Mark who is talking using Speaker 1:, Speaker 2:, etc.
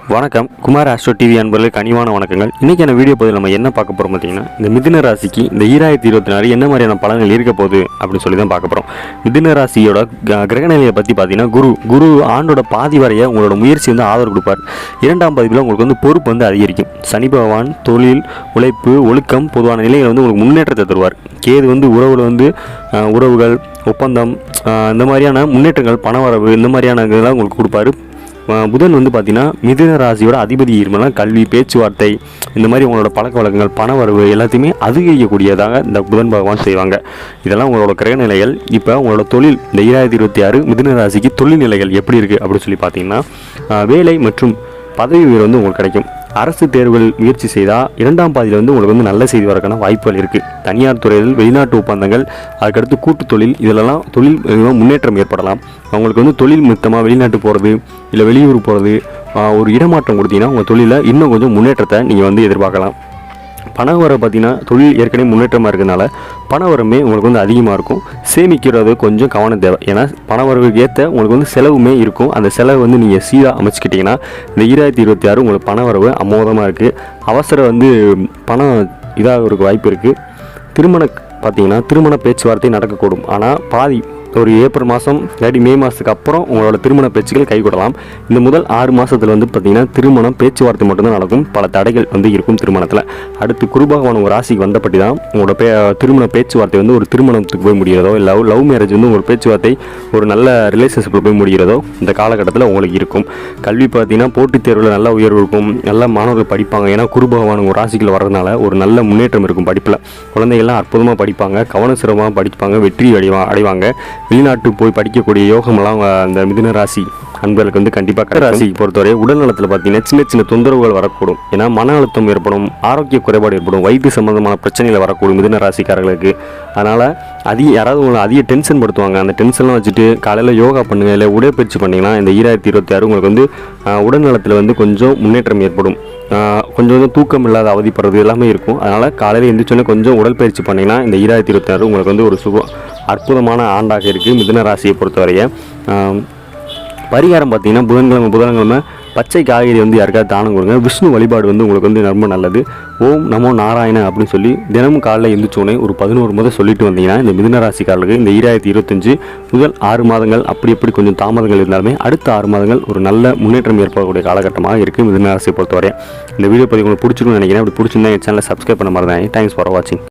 Speaker 1: வணக்கம். Kumar astro TV அன்பர்களுக்கு கனிவான வணக்கங்கள். இன்றைக்கான வீடியோ பதில் நம்ம என்ன பார்க்க போகிறோம் பார்த்தீங்கன்னா, இந்த மிதுன ராசிக்கு இந்த 2026 என்ன மாதிரியான பலன்கள் இருக்க போகுது அப்படின்னு சொல்லி தான் பார்க்க போகிறோம். மிதுன ராசியோட கிரகநிலையை பற்றி பார்த்தீங்கன்னா, குரு ஆண்டோட பாதி வரைய உங்களோட முயற்சி வந்து ஆதரவு கொடுப்பார். 2ஆம் பதிவில் உங்களுக்கு வந்து பொறுப்பு வந்து அதிகரிக்கும். சனி பகவான் தொழில், உழைப்பு, ஒழுக்கம் பொதுவான நிலைகள் வந்து உங்களுக்கு முன்னேற்றத்தை தருவார். கேது வந்து உறவுகள், ஒப்பந்தம், இந்த மாதிரியான முன்னேற்றங்கள், பணவரவு, இந்த மாதிரியான இதெல்லாம் உங்களுக்கு கொடுப்பாரு. புதன் வந்து பார்த்தீங்கன்னா மிதுன ராசியோட அதிபதி இருமெல்லாம் கல்வி, பேச்சுவார்த்தை, இந்த மாதிரி உங்களோட பழக்க வழக்கங்கள், பணவரவு எல்லாத்தையுமே அதிகரிக்கக்கூடியதாக இந்த புதன் பகவான் செய்வாங்க. இதெல்லாம் உங்களோட கிரக நிலைகள். இப்போ உங்களோட தொழில் இந்த 2026 மிதுன ராசிக்கு தொழில் நிலைகள் எப்படி இருக்குது அப்படின்னு சொல்லி பார்த்தீங்கன்னா, வேலை மற்றும் பதவி உயர்வு வந்து உங்களுக்கு கிடைக்கும். அரசு தேர்வுகள் முயற்சி செய்தால் 2ஆம் பாதியில் வந்து உங்களுக்கு வந்து நல்ல செய்தி வரக்கான வாய்ப்புகள் இருக்குது. தனியார் துறையில் வெளிநாட்டு ஒப்பந்தங்கள், அதுக்கடுத்து கூட்டு தொழில், இதிலெல்லாம் தொழில் முன்னேற்றம் ஏற்படலாம். அவங்களுக்கு வந்து தொழில் நிமித்தமாக வெளிநாட்டு போகிறது இல்லை வெளியூர் போகிறது, ஒரு இடமாற்றம் கொடுத்தீங்கன்னா உங்கள் தொழிலில் இன்னும் கொஞ்சம் முன்னேற்றத்தை நீங்கள் வந்து எதிர்பார்க்கலாம். பணவரவு பார்த்தீங்கன்னா தொழில் ஏற்கனவே முன்னேற்றமாக இருக்கிறதுனால பணவரமே உங்களுக்கு வந்து அதிகமாக இருக்கும். சேமிக்கிறது கொஞ்சம் கவனம் தேவை. ஏன்னா பணவரவுக்கு ஏற்ற உங்களுக்கு வந்து செலவுமே இருக்கும். அந்த செலவு வந்து நீங்கள் சீராக அமைச்சிக்கிட்டிங்கன்னா இந்த 2026 உங்களுக்கு பணவரவு அமோதமாக இருக்குது. அவசரம் பணம் இதாக இருக்க வாய்ப்பு இருக்குது. திருமண பேச்சுவார்த்தை நடக்கக்கூடும். ஆனால் ஒரு ஏப்ரல் மாதம் இல்லாட்டி மே மாதத்துக்கு அப்புறம் உங்களோட திருமண பேச்சுக்கள் கைகூடலாம். இந்த முதல் 6 மாதத்தில் வந்து பார்த்திங்கன்னா திருமணம் பேச்சுவார்த்தை மட்டும்தான் நடக்கும். பல தடைகள் வந்து இருக்கும் திருமணத்தில். அடுத்து குரு பகவான் ஒரு ராசிக்கு வந்தபடி தான் உங்களோட திருமண பேச்சுவார்த்தை வந்து ஒரு திருமணத்துக்கு போய் முடிகிறதோ, இல்லை லவ் மேரேஜ் வந்து ஒரு பேச்சுவார்த்தை ஒரு நல்ல ரிலேஷன்ஷிப்பில் போய் முடிகிறதோ இந்த காலகட்டத்தில் உங்களுக்கு இருக்கும். கல்வி பார்த்திங்கன்னா போட்டித் தேர்வில் நல்ல உயர்வு இருக்கும். நல்ல மாணவர்கள் படிப்பாங்க. ஏன்னா குரு பகவான் ஒரு ராசிக்குள்ள வரதுனால ஒரு நல்ல முன்னேற்றம் இருக்கும். படிப்பில் குழந்தைகள்லாம் அற்புதமாக படிப்பாங்க, கவனச்சிரமமாக படிப்பாங்க, வெற்றி அடைவாங்க. வெளிநாட்டு போய் படிக்கக்கூடிய யோகமெல்லாம் அந்த மிதுன ராசி அன்பர்களுக்கு வந்து கண்டிப்பாக ராசிக்கு பொறுத்தவரை உடல் நலத்தில் பார்த்தீங்கன்னா சின்ன சின்ன தொந்தரவுகள் வரக்கூடும். ஏன்னா மன அழுத்தம் ஏற்படும், ஆரோக்கிய குறைபாடு ஏற்படும், வயிற்று சம்பந்தமான பிரச்சனைகள் வரக்கூடும் மிதுன ராசிக்காரர்களுக்கு. அதனால் யாராவது உங்களை அதிக டென்ஷன் படுத்துவாங்க. அந்த டென்ஷன்லாம் வச்சுட்டு காலையில் யோகா பண்ணுங்கள், இல்லை உடற்பயிற்சி பண்ணிங்கன்னா இந்த 2026 உங்களுக்கு வந்து உடல் நலத்தில் வந்து கொஞ்சம் முன்னேற்றம் ஏற்படும். கொஞ்சம் தூக்கம் இல்லாத அவதிப்படுறது எல்லாமே இருக்கும். அதனால் காலையில் எழுந்திரிச்சோன்னே கொஞ்சம் உடற்பயிற்சி பண்ணிங்கன்னா இந்த 2026 உங்களுக்கு வந்து ஒரு அற்புதமான ஆண்டாக இருக்குது மிதுன ராசியை பொறுத்தவரைய. பரிகாரம் பார்த்தீங்கன்னா புதன்கிழமை பச்சை காய்கறி வந்து யாருக்காவது தானம் கொடுங்க. விஷ்ணு வழிபாடு வந்து உங்களுக்கு வந்து ரொம்ப நல்லது. ஓம் நமோ நாராயண அப்படின்னு சொல்லி தினமும் காலையில் எழுந்திரிச்சோன்னே ஒரு 11 முறை சொல்லிட்டு வந்தீங்கன்னா இந்த மிதுன ராசிக்காரர்களுக்கு இந்த 2025 முதல் 6 மாதங்கள் அப்படி கொஞ்சம் தாமதங்கள் இருந்தாலுமே அடுத்த 6 மாதங்கள் ஒரு நல்ல முன்னேற்றம் ஏற்படக்கூடிய காலகட்டமாக இருக்குது மிதுன ராசியை பொறுத்தவரை. இந்த வீடியோ பதிவு உங்களுக்கு பிடிச்சிருக்குன்னு நினைக்கிறேன். அப்படி பிடிச்சிருந்தா என் சேனலை சப்ஸ்கிரைப் பண்ண மாதிரி தான். தேங்க்ஸ் ஃபார் வாட்சிங்.